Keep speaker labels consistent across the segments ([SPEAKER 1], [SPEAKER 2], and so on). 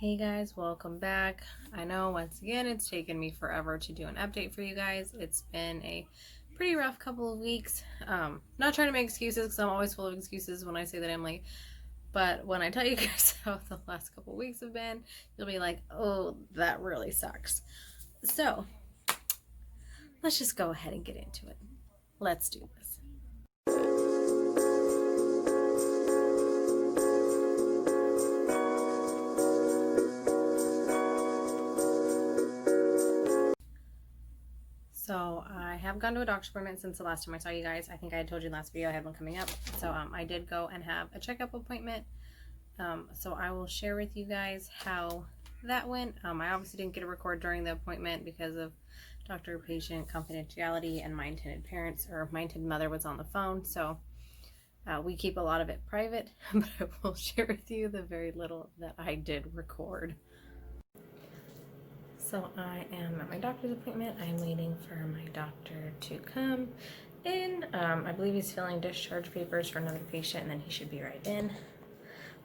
[SPEAKER 1] Hey guys, welcome back. I know once again it's taken me forever to do an update for you guys. It's been a pretty rough couple of weeks. Not trying to make excuses because I'm always full of excuses when I say that I'm late. But when I tell you guys how the last couple of weeks have been, you'll be like, oh, that really sucks. So let's just go ahead and get into it. Let's do this. So I have gone to a doctor's appointment since the last time I saw you guys. I think I had told you in the last video I had one coming up. So I did go and have a checkup appointment. So I will share with you guys how that went. I obviously didn't get to record during the appointment because of doctor-patient confidentiality, and my intended parents or my intended mother was on the phone. So we keep a lot of it private, but I will share with you the very little that I did record. So I am at my doctor's appointment. I'm waiting for my doctor to come in. I believe he's filling discharge papers for another patient, and then he should be right in.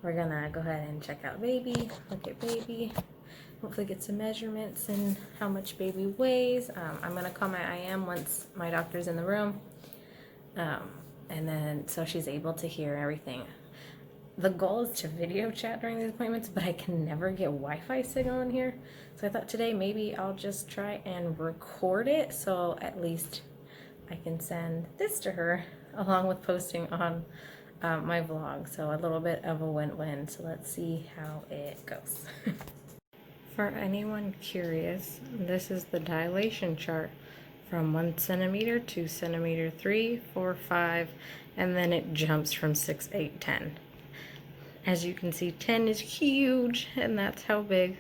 [SPEAKER 1] We're gonna go ahead and check out baby, look at baby, hopefully get some measurements and how much baby weighs. I'm gonna call my IM once my doctor's in the room. And then so she's able to hear everything. The goal is to video chat during these appointments, but I can never get Wi-Fi signal in here. So I thought today maybe I'll just try and record it so at least I can send this to her along with posting on my vlog. So a little bit of a win-win. So let's see how it goes. For anyone curious, this is the dilation chart from 1 centimeter, 2 centimeter, 3, 4, 5, and then it jumps from 6, 8, 10. As you can see, 10 is huge, and that's how big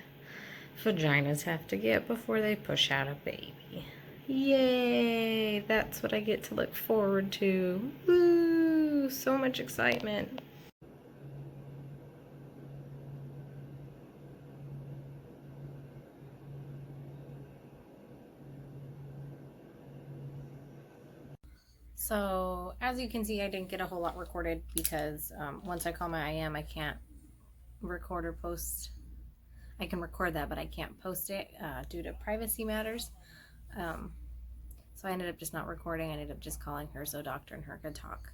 [SPEAKER 1] vaginas have to get before they push out a baby. Yay! That's what I get to look forward to. Woo! So much excitement. So, as you can see, I didn't get a whole lot recorded because once I call my IM, I can't record or post. I can record that, but I can't post it due to privacy matters. So I ended up just not recording. I ended up just calling her so doctor and her could talk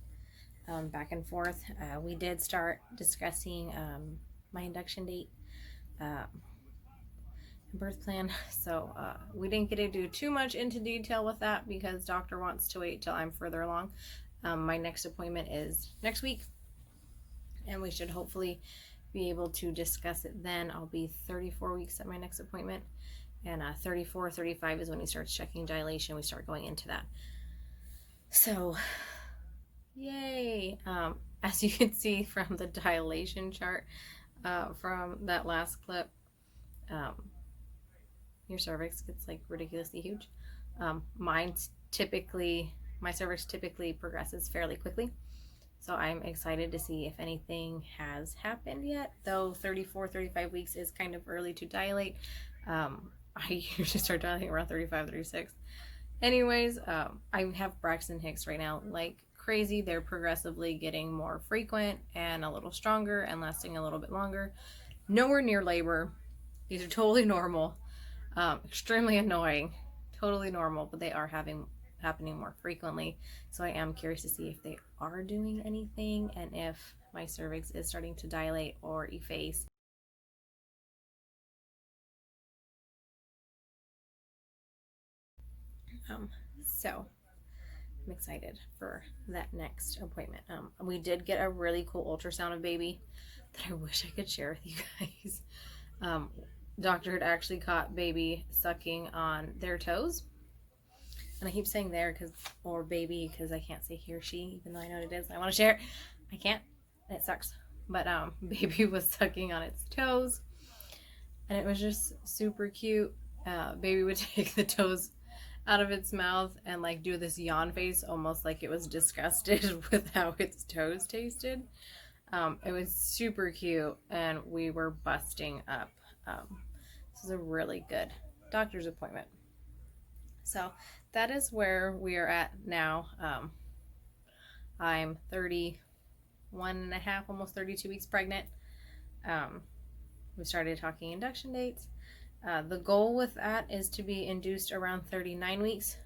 [SPEAKER 1] back and forth. We did start discussing my induction date, birth plan. So we didn't get to do too much into detail with that because doctor wants to wait till I'm further along. My next appointment is next week, and we should hopefully be able to discuss it then. I'll be 34 weeks at my next appointment, and 34, 35 is when he starts checking dilation. We start going into that. So, yay! As you can see from the dilation chart from that last clip, your cervix gets like ridiculously huge. My cervix typically progresses fairly quickly. So I'm excited to see if anything has happened yet, though 34, 35 weeks is kind of early to dilate. I usually start dilating around 35, 36. Anyways, I have Braxton Hicks right now like crazy. They're progressively getting more frequent and a little stronger and lasting a little bit longer. Nowhere near labor. These are totally normal. Extremely annoying. Totally normal, but they are happening more frequently. So I am curious to see if they are doing anything and if my cervix is starting to dilate or efface. So I'm excited for that next appointment. We did get a really cool ultrasound of baby that I wish I could share with you guys. Doctor had actually caught baby sucking on their toes. And I keep saying there or baby because I can't say he or she, even though I know what it is. I want to share it. I can't. It sucks. But baby was sucking on its toes, and it was just super cute. Baby would take the toes out of its mouth and like do this yawn face, almost like it was disgusted with how its toes tasted. It was super cute, and we were busting up. This is a really good doctor's appointment. So that is where we are at now. I'm 31 and a half, almost 32 weeks pregnant. we started talking induction dates. The goal with that is to be induced around 39 weeks,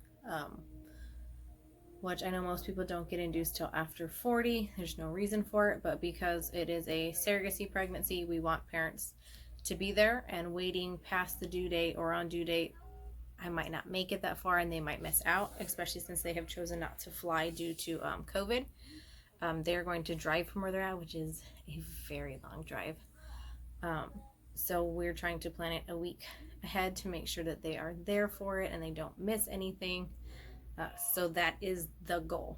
[SPEAKER 1] which I know most people don't get induced till after 40. There's no reason for it, but because it is a surrogacy pregnancy, we want parents to be there, and waiting past the due date or on due date, I might not make it that far and they might miss out, especially since they have chosen not to fly due to COVID. They're going to drive from where they're at, which is a very long drive. So we're trying to plan it a week ahead to make sure that they are there for it and they don't miss anything. So that is the goal.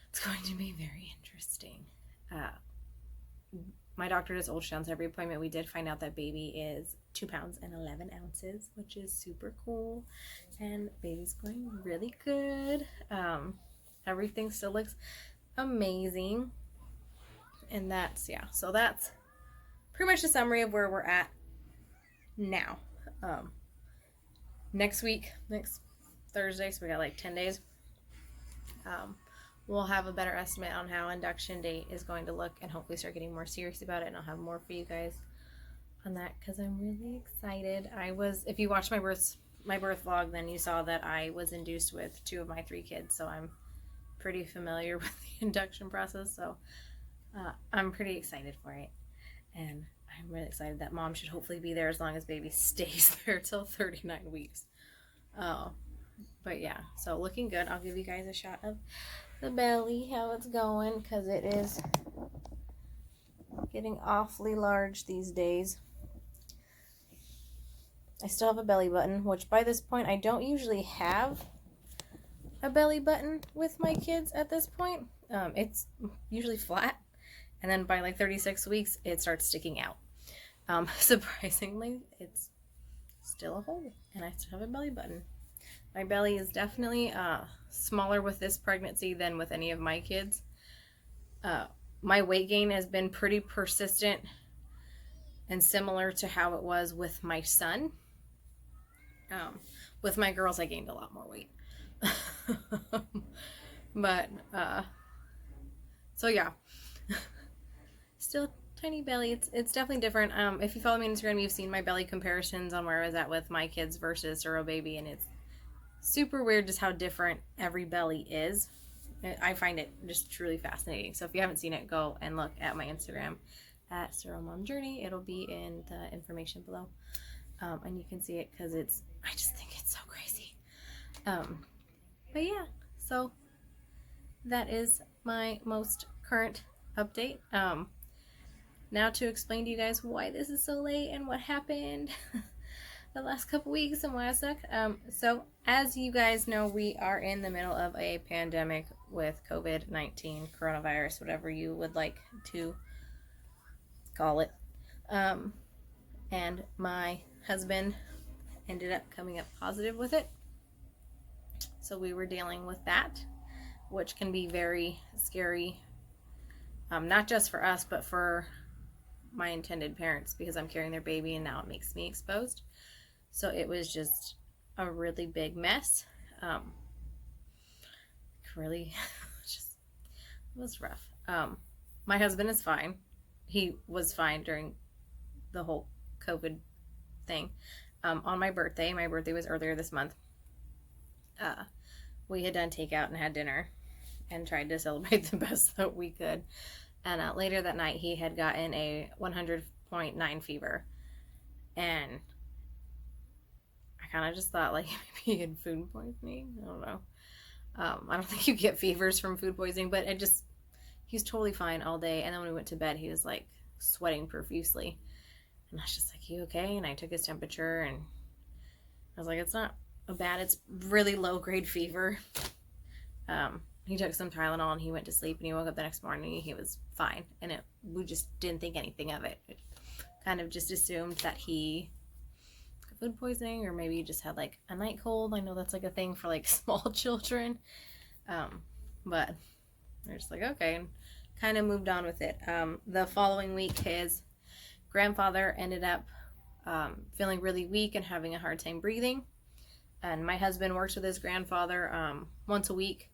[SPEAKER 1] It's going to be very interesting. My doctor does ultrasounds every appointment. We did find out that baby is 2 pounds and 11 ounces, which is super cool. And baby's going really good. Everything still looks amazing. And that's, yeah, so that's pretty much a summary of where we're at now. Next week, next Thursday, so we got like 10 days, we'll have a better estimate on how induction date is going to look and hopefully start getting more serious about it, and I'll have more for you guys on that because I'm really excited. If you watched my birth vlog, then you saw that I was induced with 2 of my 3 kids, so I'm pretty familiar with the induction process, so I'm pretty excited for it, and I'm really excited that mom should hopefully be there as long as baby stays there till 39 weeks. But yeah, so looking good. I'll give you guys a shot of the belly, how it's going, because it is getting awfully large these days. I still have a belly button, which by this point I don't usually have a belly button with my kids at this point. It's usually flat, and then by like 36 weeks it starts sticking out. Surprisingly, it's still a hole, and I still have a belly button. My belly is definitely smaller with this pregnancy than with any of my kids. My weight gain has been pretty persistent and similar to how it was with my son. With my girls, I gained a lot more weight. But, so yeah. Still tiny belly. It's definitely different. If you follow me on Instagram, you've seen my belly comparisons on where I was at with my kids versus Suro baby, and it's super weird just how different every belly is. I find it just truly fascinating. So if you haven't seen it, go and look at my Instagram at Suro Mom Journey. It'll be in the information below, and you can see it because I just think it's so crazy. But yeah, so that is my most current update. Now to explain to you guys why this is so late and what happened the last couple weeks and why I suck. So as you guys know, we are in the middle of a pandemic with COVID-19, coronavirus, whatever you would like to call it. And my husband ended up coming up positive with it. So we were dealing with that, which can be very scary, not just for us, but for my intended parents, because I'm carrying their baby and now it makes me exposed. So it was just a really big mess. Really just, it was rough. My husband is fine. He was fine during the whole COVID thing. On my birthday was earlier this month, we had done takeout and had dinner and tried to celebrate the best that we could. And later that night, he had gotten a 100.9 fever. And I kind of just thought, like, maybe he had food poisoning. I don't know. I don't think you get fevers from food poisoning, but he was totally fine all day. And then when we went to bed, he was, like, sweating profusely. And I was just like, you okay? And I took his temperature, and I was like, it's not bad. It's really low-grade fever. He took some Tylenol and he went to sleep, and he woke up the next morning and he was fine. And we just didn't think anything of it. Kind of just assumed that he got food poisoning, or maybe he just had like a night cold. I know that's like a thing for like small children. But we're just like, okay, and kind of moved on with it. The following week, his grandfather ended up feeling really weak and having a hard time breathing. And my husband works with his grandfather once a week.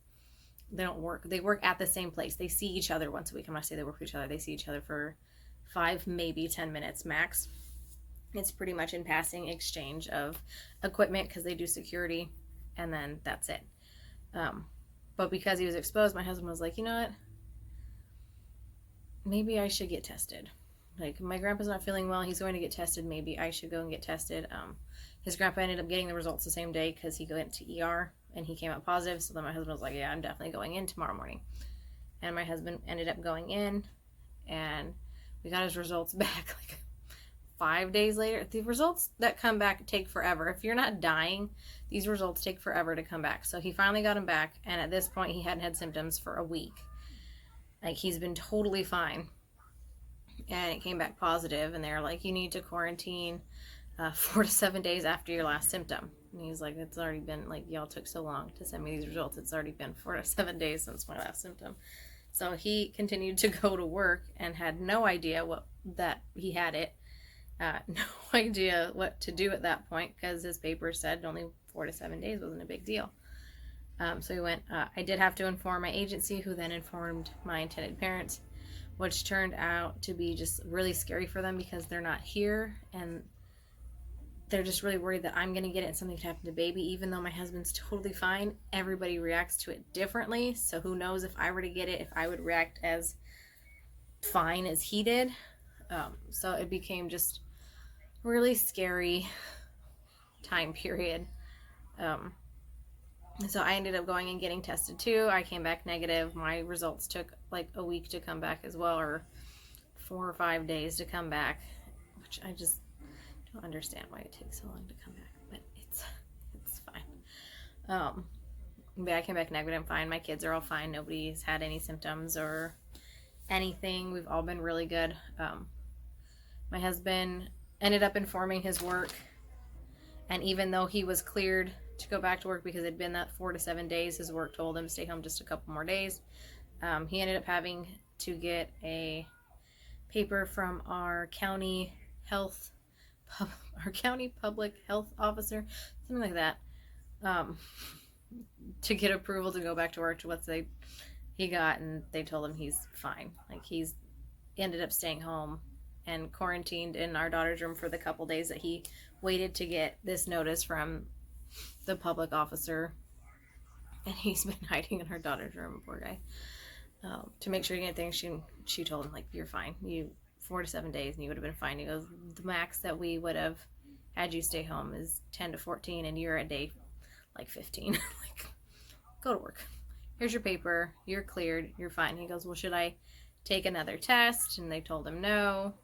[SPEAKER 1] They work at the same place. They see each other once a week. I'm not saying they work with each other. They see each other for 5, maybe 10 minutes max. It's pretty much in passing exchange of equipment because they do security, and then that's it. But because he was exposed, my husband was like, you know what? Maybe I should get tested. Like, my grandpa's not feeling well. He's going to get tested. Maybe I should go and get tested. His grandpa ended up getting the results the same day because he went to ER and he came out positive. So then my husband was like, yeah, I'm definitely going in tomorrow morning. And my husband ended up going in, and we got his results back like 5 days later. The results that come back take forever. If you're not dying, these results take forever to come back. So he finally got them back, and at this point he hadn't had symptoms for a week. Like, he's been totally fine, and it came back positive, and they're like, you need to quarantine 4 to 7 days after your last symptom. And he's like, it's already been, like, y'all took so long to send me these results. It's already been 4 to 7 days since my last symptom. So he continued to go to work and had no idea that he had it. No idea what to do at that point because his paper said only 4 to 7 days wasn't a big deal. So he went. I did have to inform my agency, who then informed my intended parents, which turned out to be just really scary for them because they're not here and they're just really worried that I'm going to get it and something could happen to baby. Even though my husband's totally fine, everybody reacts to it differently. So who knows if I were to get it, if I would react as fine as he did. So it became just really scary time period. So I ended up going and getting tested too. I came back negative. My results took like a week to come back as well, or 4 or 5 days to come back, which I just don't understand why it takes so long to come back, but it's fine. But I came back negative. I'm fine. My kids are all fine. Nobody's had any symptoms or anything. We've all been really good. My husband ended up informing his work, and even though he was cleared to go back to work because it'd been that 4 to 7 days, his work told him to stay home just a couple more days. He ended up having to get a paper from our county public health officer, something like that, to get approval to go back to work, to what he got, and they told him he's fine. Like, he's ended up staying home and quarantined in our daughter's room for the couple days that he waited to get this notice from the public officer, and he's been hiding in her daughter's room, poor guy, to make sure he didn't think. She told him, like, you're fine, 4 to 7 days and you would have been fine. He goes, the max that we would have had you stay home is 10 to 14 and you're at day like 15. Like, go to work, here's your paper, you're cleared, you're fine. He goes, well, should I take another test? And they told him no.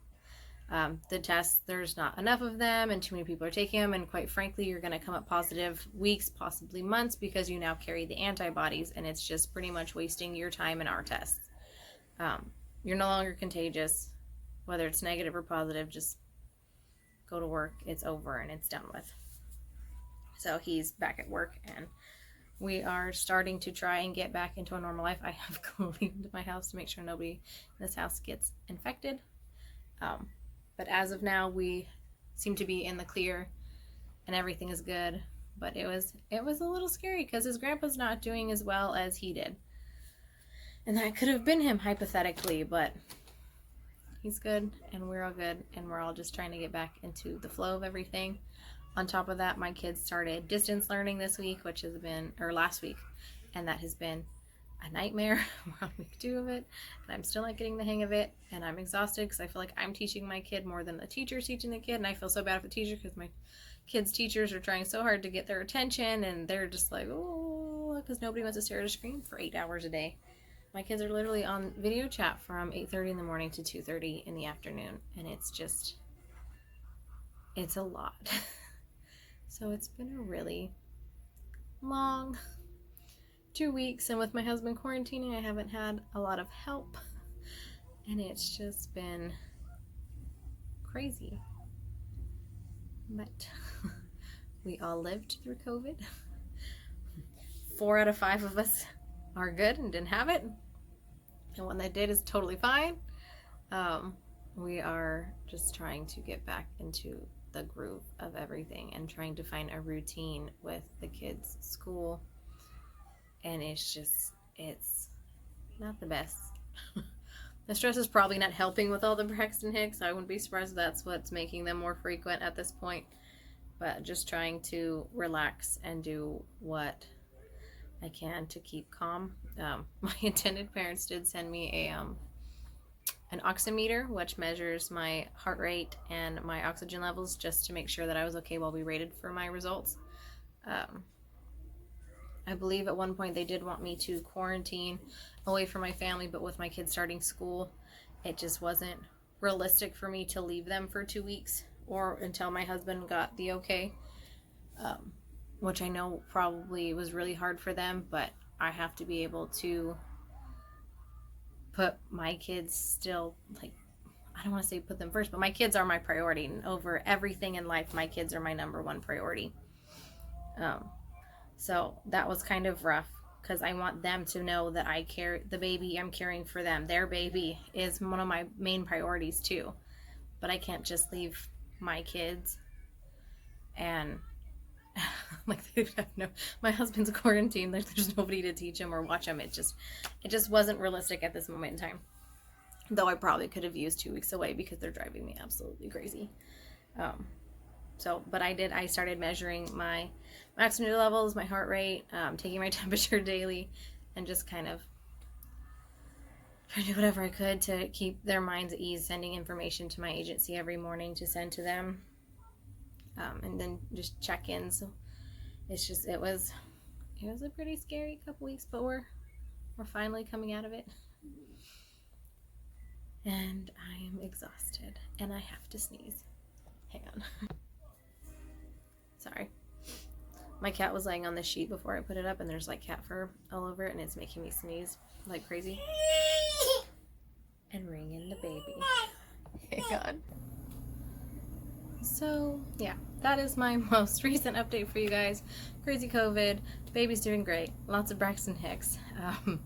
[SPEAKER 1] The tests, there's not enough of them and too many people are taking them, and quite frankly you're going to come up positive weeks, possibly months, because you now carry the antibodies, and it's just pretty much wasting your time in our tests. You're no longer contagious, whether it's negative or positive. Just go to work, it's over and it's done with. So he's back at work, and we are starting to try and get back into a normal life. I have cleaned my house to make sure nobody in this house gets infected. But as of now, we seem to be in the clear and everything is good. But it was a little scary because his grandpa's not doing as well as he did. And that could have been him, hypothetically, but he's good and we're all good, and we're all just trying to get back into the flow of everything. On top of that, my kids started distance learning this week, last week, and that has been a nightmare. We're on week 2 of it, and I'm still not getting the hang of it, and I'm exhausted because I feel like I'm teaching my kid more than the teacher's teaching the kid, and I feel so bad for the teacher because my kids' teachers are trying so hard to get their attention, and they're just like, oh, because nobody wants to stare at a screen for 8 hours a day. My kids are literally on video chat from 8:30 in the morning to 2:30 in the afternoon, and it's a lot. So it's been a really long 2 weeks, and with my husband quarantining, I haven't had a lot of help, and it's just been crazy. But we all lived through COVID. 4 out of 5 of us are good and didn't have it, and one that did is totally fine. We are just trying to get back into the groove of everything and trying to find a routine with the kids' school, and it's not the best. The stress is probably not helping with all the Braxton Hicks. I wouldn't be surprised if that's what's making them more frequent at this point. But just trying to relax and do what I can to keep calm. My intended parents did send me an oximeter, which measures my heart rate and my oxygen levels, just to make sure that I was okay while we waited for my results. I believe at one point they did want me to quarantine away from my family, but with my kids starting school, it just wasn't realistic for me to leave them for 2 weeks or until my husband got the okay, which I know probably was really hard for them, but I have to be able to put my kids still, like, I don't want to say put them first, but my kids are my priority, and over everything in life, my kids are my number one priority. So that was kind of rough, because I want them to know that I care, the baby I'm caring for them, their baby is one of my main priorities too. But I can't just leave my kids and like they have my husband's quarantined, like there's nobody to teach him or watch him. It just wasn't realistic at this moment in time. Though I probably could have used 2 weeks away, because they're driving me absolutely crazy. But I started measuring my oxygen levels, my heart rate, taking my temperature daily, and just kind of trying to do whatever I could to keep their minds at ease, sending information to my agency every morning to send to them, and then just check-ins. So it was a pretty scary couple weeks, but we're finally coming out of it. And I'm exhausted, and I have to sneeze. Hang on. Sorry. My cat was laying on the sheet before I put it up, and there's like cat fur all over it, and it's making me sneeze like crazy. And ring in the baby. Hang on. So, yeah, that is my most recent update for you guys. Crazy COVID. Baby's doing great. Lots of Braxton Hicks. I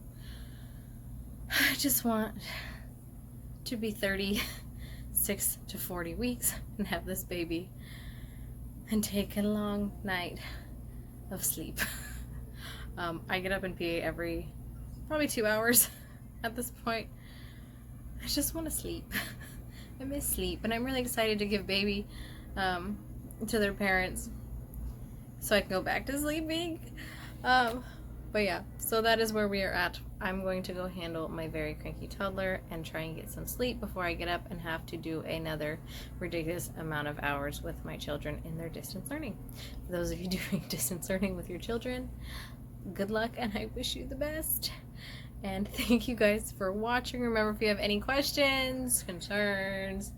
[SPEAKER 1] just want to be 36 to 40 weeks and have this baby and take a long night of sleep. I get up and pee every probably 2 hours at this point. I just want to sleep. I miss sleep, and I'm really excited to give baby to their parents so I can go back to sleeping. But yeah, so that is where we are at. I'm going to go handle my very cranky toddler and try and get some sleep before I get up and have to do another ridiculous amount of hours with my children in their distance learning. For those of you doing distance learning with your children, good luck, and I wish you the best. And thank you guys for watching. Remember, if you have any questions, concerns,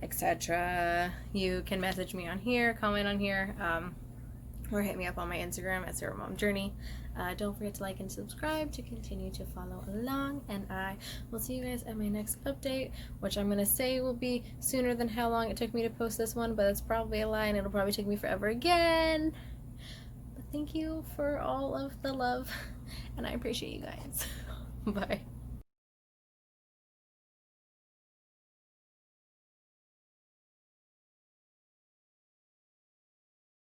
[SPEAKER 1] etc., you can message me on here, comment on here, or hit me up on my Instagram at SarahMomJourney. Don't forget to like and subscribe to continue to follow along, and I will see you guys at my next update, which I'm going to say will be sooner than how long it took me to post this one, but that's probably a lie, and it'll probably take me forever again. But thank you for all of the love, and I appreciate you guys. Bye.